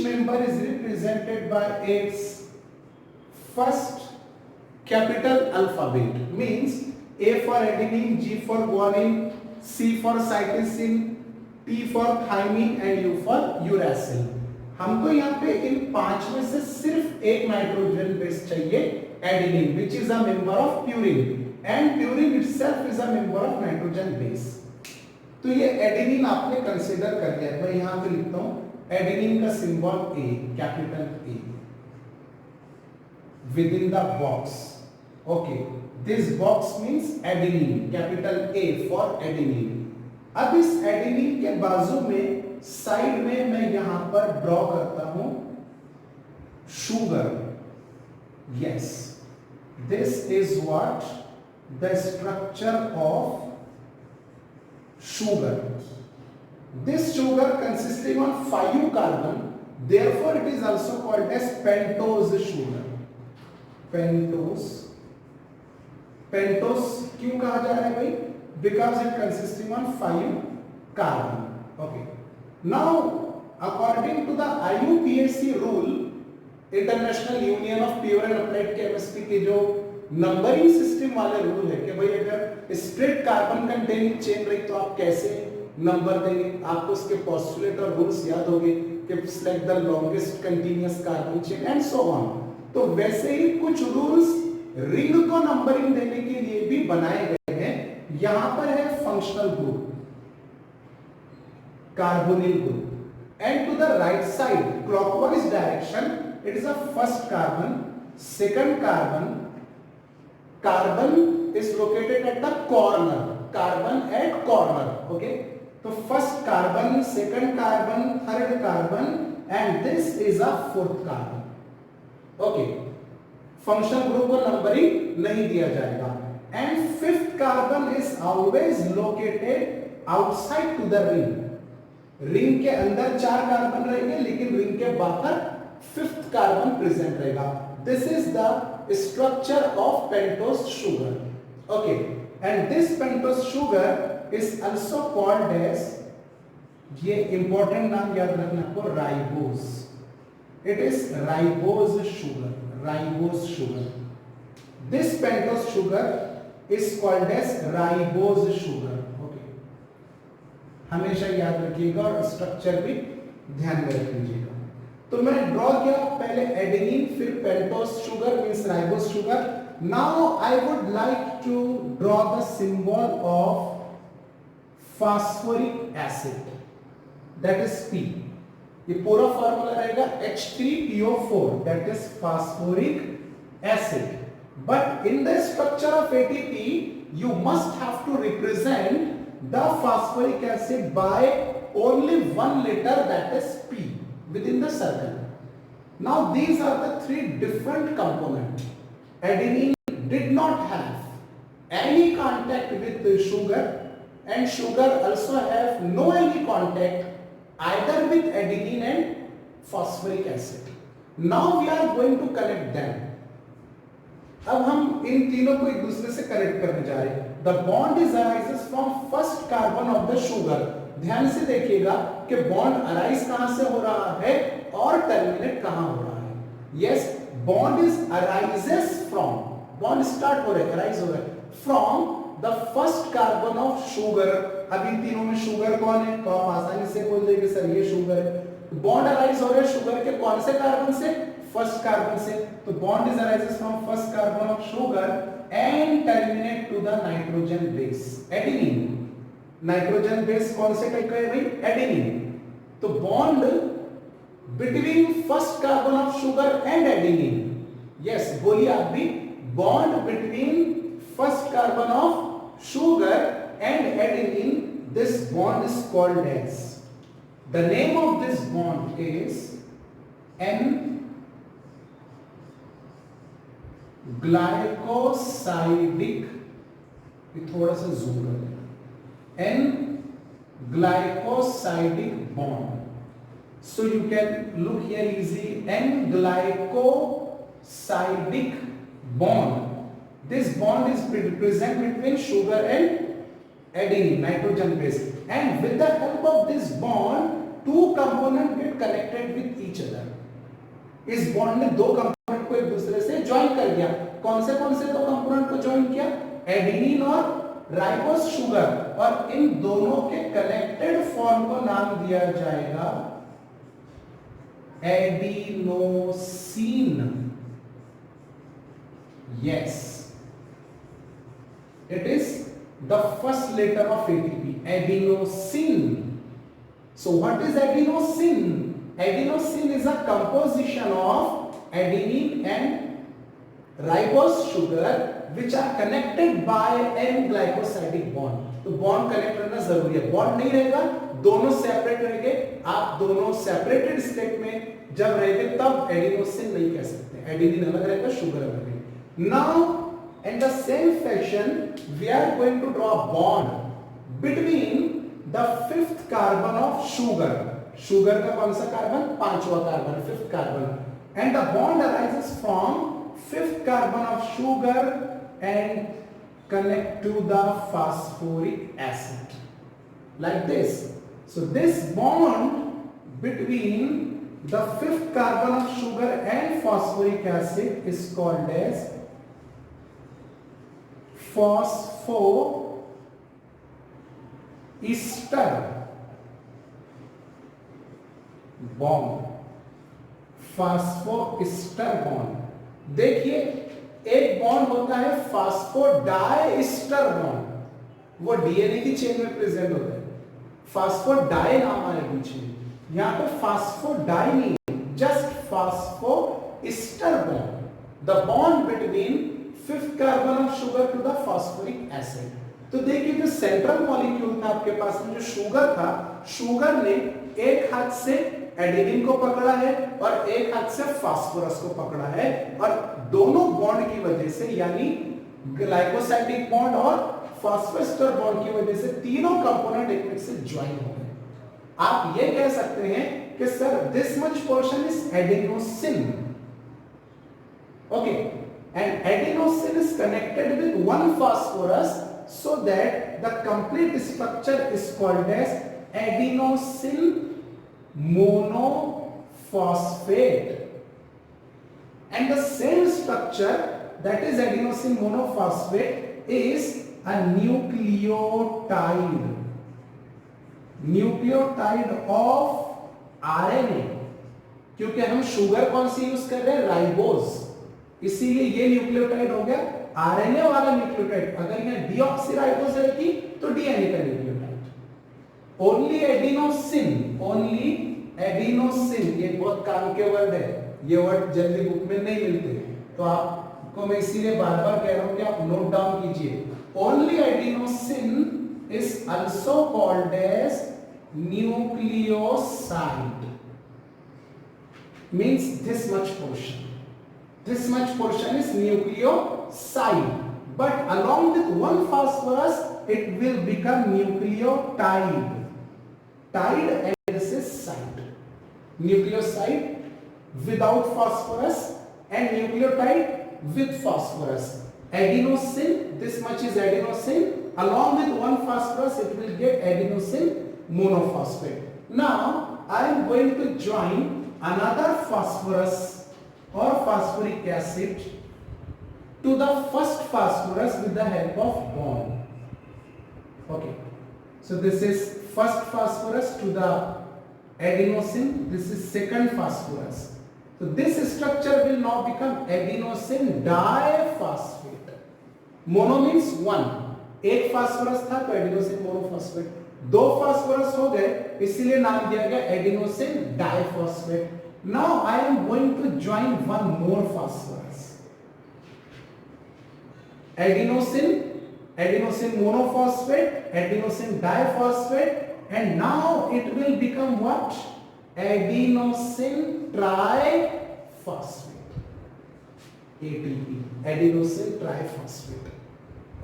member is represented by its first capital alphabet. Means A for adenine, G for guanine, C for cytosine, T for thymine and U for uracil. हमको यहाँ पे इन 5 में से सिर्फ एक nitrogen base चाहिए, adenine, which is a member of purine, and purine itself is a member of nitrogen base. तो ये एडेनिन आपने कंसीडर कर लिया। मैं यहाँ पे लिखता हूँ एडेनिन का symbol A, capital A, within the box. Okay, this box means adenine, capital A for adenine. अब इस एडेनिन के बाजू में साइड में मैं यहां पर ड्रॉ करता हूं sugar. Yes, this is what the structure of sugar. This sugar consisting of 5 carbon, therefore it is also called as pentose sugar. Pentose क्यों कहा जा रहा है भाई? Because it consisting of 5 carbon. Okay. Now, according to the IUPAC rule, International Union of Pure and Applied Chemistry के जो numbering system वाले rule है कि भाई अगर स्ट्रेट कार्बन कंटेनिंग चेन रही तो आप कैसे नंबर देंगे, आपको उसके पोस्टुलेट और रूल्स याद होंगे कि select the longest continuous carbon chain and so on. तो वैसे ही कुछ रूल्स रिंग को नंबरिंग देने के लिए भी बनाए गए हैं. यहां पर है functional group, carbonyl group, and to the right side clockwise direction it is a first carbon, second carbon. Carbon is located at the corner. Carbon at corner. Okay. So first carbon, second carbon, third carbon, and this is a fourth carbon. Okay. Function group को numbering नहीं दिया जाएगा. And fifth carbon is always located outside to the ring. Ring के अंदर 4 carbon रहेंगे, लेकिन ring के बाहर fifth carbon present रहेगा. This is the structure of pentose sugar. Okay, and this pentose sugar is also called as, ये important नाम याद रखना आपको, ribose. It is ribose sugar. Ribose sugar. This pentose sugar is called as ribose sugar. Okay, हमेशा याद रखिएगा और structure भी ध्यान में रख लीजिएगा. तो मैं ड्रॉ किया पहले एडेनिन, फिर pentose sugar means ribose sugar. Now I would like to draw the symbol of phosphoric acid, that is P. ये पूरा फार्मूला रहेगा H3PO4, that is phosphoric acid. But in the structure of ATP you must have to represent the phosphoric acid by only 1 letter, that is P, within the circle. Now these are the 3 different components. Adenine did not have any contact with the sugar, and sugar also have no any contact either with adenine and phosphoric acid. Now we are going to connect them. अब हम इन तीनों को एक दूसरे से connect करने जा रहे हैं. The bond is arises from first carbon of the sugar. ध्यान से देखिएगा कि बॉन्ड अराइज कहां से हो रहा है और टर्मिनेट कहां हो रहा है. Yes, bond is arises from, bond start हो रहा है, अराइज हो रहा है from the first carbon of sugar. अब इन तीनों में शुगर कौन है तो आप आसानी से बोल देंगे सर ये शुगर है. बॉन्ड अराइज हो रहा है शुगर के कौन से कार्बन से? फर्स्ट कार्बन से. तो bond is arises from first carbon of sugar and terminate to the nitrogen base adenine. Nitrogen base कौन से टाइप का है भाई? एडेनिन. तो bond between first carbon of sugar and adenine. Yes, बोलिए आप भी, bond between first carbon of sugar and adenine, this bond is called as, the name of this bond is N glycosidic. थोड़ा सा zoom कर दें. N glycosidic bond. So you can look here easy. N glycosidic bond. This bond is present between sugar and adenine, nitrogen base. And with the help of this bond, two component get connected with each other. इस bond ने दो component को एक दूसरे से join कर दिया। कौन से दो कंपोनेंट को ज्वाइन किया? एडेनिन और राइबोस शुगर, और इन दोनों के कनेक्टेड फॉर्म को नाम दिया जाएगा adenosine. Yes, it is the first letter of ATP, adenosine. So what is adenosine? Adenosine is a composition of adenine and ribose sugar which are connected by n glycosidic bond. तो bond connect करना जरूरी है। Bond नहीं रहेगा, दोनों separate रहेंगे, आप दोनों सेपरेटेड स्टेट में जब रहेंगे तब एडिनोसिन नहीं कह सकते। एडेनिन अलग रहेगा, शुगर अलग रहेगा। Now in the same fashion we are going to draw a bond between the fifth carbon of sugar. Sugar का कौन सा कार्बन? पांचवा carbon, fifth carbon. And the bond arises from fifth carbon of sugar and connect to the phosphoric acid like this. So this bond between the fifth carbon of sugar and phosphoric acid is called as phosphoester bond. फास्फोएस्टर bond. देखिए एक bond होता है फास्फोडाइएस्टर bond, वो DNA की chain में present होता है, फास्फोडाई नाम आया बीच में। यहां पे फास्फोडाई नहीं, just phosphoester bond, the bond between fifth carbon of sugar to the phosphoric acid. तो देखिए जो सेंट्रल मॉलिक्यूल था आपके पास में, जो शुगर था, शुगर ने एक हाथ से एडेनिन को पकड़ा है और एक हाथ से फास्फोरस को पकड़ा है, और दोनों बॉन्ड की वजह से, यानी ग्लाइकोसाइडिक बॉन्ड और फास्फोएस्टर बॉन्ड की वजह से तीनों कंपोनेंट एक दूसरे से ज्वाइन हो गए। आप ये कह सकते हैं कि sir this much portion is adenosine, okay, and adenosine is connected with one phosphorus so that the complete structure is called as adenosine monophosphate, and the same structure, that is adenosine monophosphate, is a nucleotide of RNA, क्योंकि हम sugar कौन सी use कर रहे हैं? Ribose, इसीलिए ये nucleotide हो गया, आरएनए वाला न्यूक्लियोटाइड। अगर यहां डीऑक्सीराइबोज रहती तो डीएनए का न्यूक्लियोटाइड। ओनली एडिनोसिन, ये बहुत काम के वर्ड है, ये वर्ड जल्दी बुक में नहीं मिलते, तो आपको मैं इसीलिए बार बार कह रहा हूं कि आप नोट डाउन कीजिए। Only adenosine is also called as nucleoside, means this much portion, this much portion is nucleoside, but along with one phosphorus it will become nucleotide. Tide and this is side. Nucleoside without phosphorus and nucleotide with phosphorus. Adenosine, this much is adenosine, along with one phosphorus it will get adenosine monophosphate. Now I am going to join another phosphorus or phosphoric acid to the first phosphorus with the help of bond. Okay, so this is first phosphorus to the adenosine, this is second phosphorus. So this structure will now become adenosine diphosphate. Mono means one, एक phosphorus था तो adenosine monophosphate, दो phosphorus हो गए इसीलिए नाम दिया गया adenosine diphosphate. Now I am going to join one more phosphorus, adenosine monophosphate, adenosine diphosphate, and now it will become what? Adenosine triphosphate, ATP, adenosine triphosphate।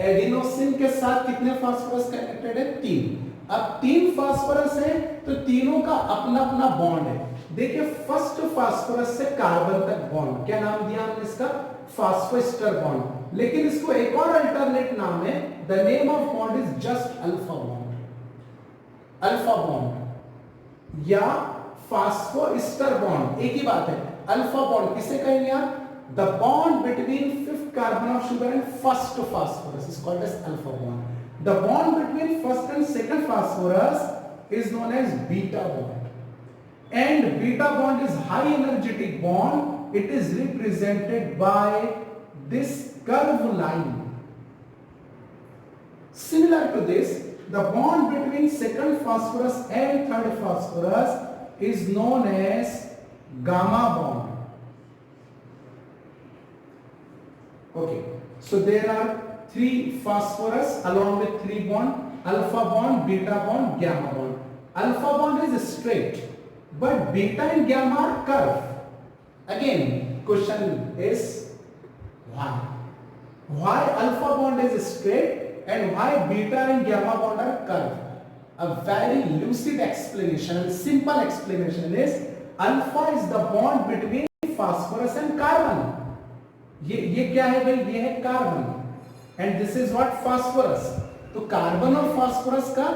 Adenosine के साथ कितने फास्फोरस कनेक्टेड है? 3। अब 3 फास्फोरस है तो तीनों का अपना अपना बॉन्ड है। देखिए फर्स्ट फास्फोरस से कार्बन तक बॉन्ड, क्या नाम दिया हमने इसका? फास्फोएस्टर बॉन्ड, लेकिन इसको एक और अल्टरनेट नाम है, the name of bond is just alpha bond. Alpha bond, या फास्फोएस्टर बॉन्ड, एक ही बात है। अल्फा बॉन्ड किसे कहेंगे आप? The bond between fifth carbon of sugar and first phosphorus is called as alpha bond. The bond between first and second phosphorus is known as beta bond, and beta bond is high energetic bond. It is represented by this curve line. Similar to this, the bond between second phosphorus and third phosphorus is known as gamma bond. Okay, so there are three phosphorus along with three bond: alpha bond, beta bond, gamma bond. Alpha bond is straight, but beta and gamma are curved. Again, question is why? Why alpha bond is straight and why beta and gamma bond are curved? A very lucid explanation and simple explanation is alpha is the bond between phosphorus and carbon. ये क्या है भाई? ये है carbon and this is what phosphorus. तो carbon और phosphorus का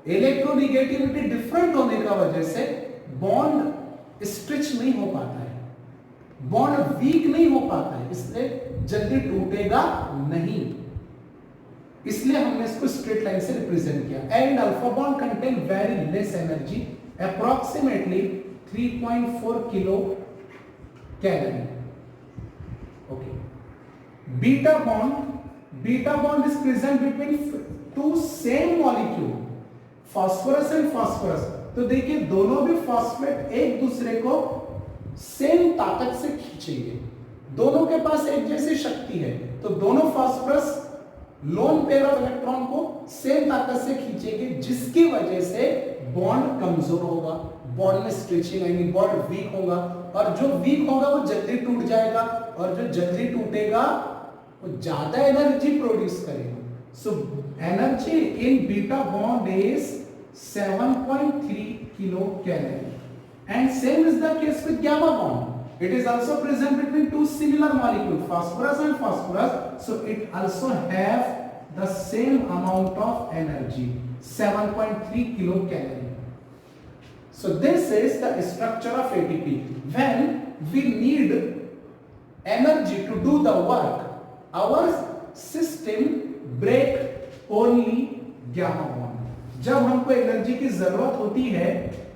electronegativity different होने का वजह से बॉन्ड स्ट्रेच नहीं हो पाता है, बॉन्ड वीक नहीं हो पाता है, इसलिए जल्दी टूटेगा नहीं, इसलिए हमने इसको स्ट्रेट लाइन से रिप्रेजेंट किया। And alpha bond contain very less energy, approximately 3.4 kilo calorie. Okay, beta bond is present between two same molecule, phosphorus and phosphorus. तो देखिए दोनों भी फास्फेट एक दूसरे को सेम ताकत से खींचेंगे, दोनों के पास एक जैसी शक्ति है, तो दोनों phosphorus lone pair of electron को सेम ताकत से खींचेंगे, जिसकी वजह से बॉन्ड कमजोर होगा, बॉन्ड में स्ट्रेचिंग आएगी, बॉन्ड वीक होगा, और जो वीक होगा वो जल्दी टूट जाएगा, और जो जल्दी टूटेगा वो ज्यादा एनर्जी प्रोड्यूस करेगा। So energy in beta bond is 7.3 kilo calorie, and same is the case with gamma bond. It is also present between two similar molecules, phosphorus and phosphorus. So it also have the same amount of energy, 7.3 kilocalorie. So this is the structure of ATP. When we need energy to do the work, our system break only gamma bond. जब हमको energy की जरूरत होती है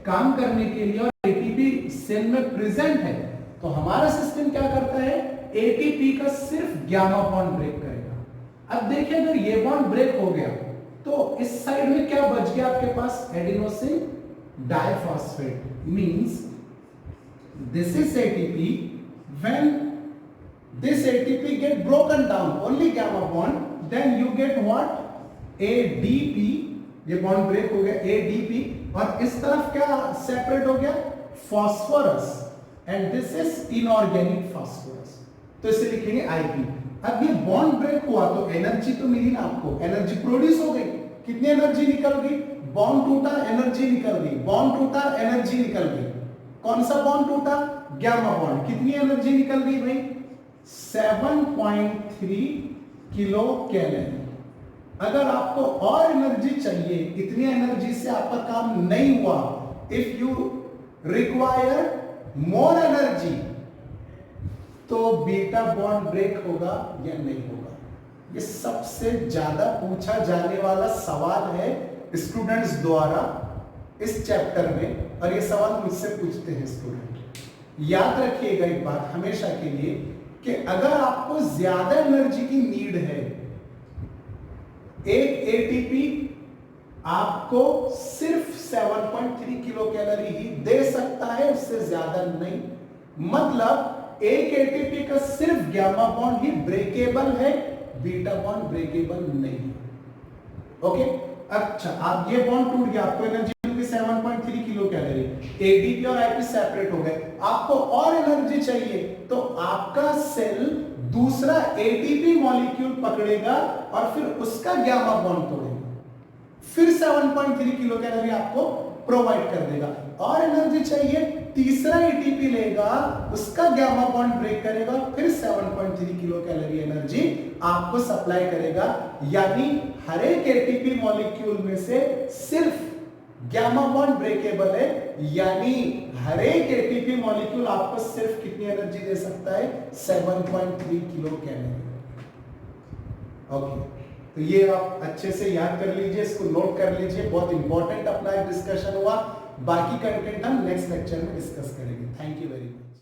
काम करने के लिए और ATP सेल में प्रेजेंट है, तो हमारा सिस्टम क्या करता है? एटीपी का सिर्फ गामा बॉन्ड ब्रेक करेगा। अब देखिए अगर ये बॉन्ड ब्रेक हो गया तो इस साइड में क्या बच गया आपके पास? Adenosine diphosphate, means this is ATP. When this ATP get broken down only gamma bond, then you get what? ADP. ये बॉन्ड ब्रेक हो गया, एडीपी, और इस तरफ क्या सेपरेट हो गया? Phosphorus, and this is inorganic phosphorus, तो इसे लिखेंगे आईपी। अब ये बॉन्ड ब्रेक हुआ तो एनर्जी तो मिली ना आपको, एनर्जी प्रोड्यूस हो गई। कितनी एनर्जी निकल गई? बॉन्ड टूटा, एनर्जी निकल गई, बॉन्ड टूटा, एनर्जी निकल गई। कौन सा बॉन्ड टूटा? Gamma bond. कितनी एनर्जी निकल गई भाई? 7.3 किलो कैलोरी। अगर आपको और एनर्जी चाहिए, इतनी एनर्जी से आपका काम नहीं हुआ, if you require more energy, तो बीटा बॉन्ड ब्रेक होगा या नहीं होगा? ये सबसे ज्यादा पूछा जाने वाला सवाल है स्टूडेंट्स द्वारा इस चैप्टर में, और ये सवाल मुझसे पूछते हैं स्टूडेंट। याद रखिएगा एक बात हमेशा के लिए कि अगर आपको ज्यादा एनर्जी की नीड है, एक एटीपी आपको सिर्फ 7.3 किलो कैलोरी ही दे सकता है, उससे ज्यादा नहीं। मतलब एक एटीपी का सिर्फ गामा बॉन्ड ही ब्रेकेबल है, बीटा बॉन्ड ब्रेकेबल नहीं। ओके, अच्छा आप ये बॉन्ड टूट गया, आपको एनर्जी मिल गई 7.3 किलो कैलोरी, एटीपी और आईपी सेपरेट हो गए, आपको और एनर्जी चाहिए, तो आपका सेल दूसरा एटीपी मॉलिक्यूल पकड़ेगा और फिर उसका गामा बॉन्ड तोड़ेगा, फिर 7.3 किलो कैलोरी आपको प्रोवाइड कर देगा। और एनर्जी चाहिए, तीसरा एटीपी लेगा, उसका गामा बॉन्ड ब्रेक करेगा, फिर 7.3 किलो कैलोरी एनर्जी आपको सप्लाई करेगा। यानी हर एक एटीपी मॉलिक्यूल में से सिर्फ गामा बॉन्ड ब्रेकेबल है, यानी हर एक एटीपी मॉलिक्यूल आपको सिर्फ कितनी एनर्जी दे सकता है? 7.3 किलो कैलोरी। ओके, तो ये आप अच्छे से याद कर लीजिए, इसको नोट कर लीजिए, बहुत इंपॉर्टेंट अपना एक डिस्कशन हुआ। बाकी कंटेंट हम नेक्स्ट लेक्चर में डिस्कस करेंगे। Thank you very much.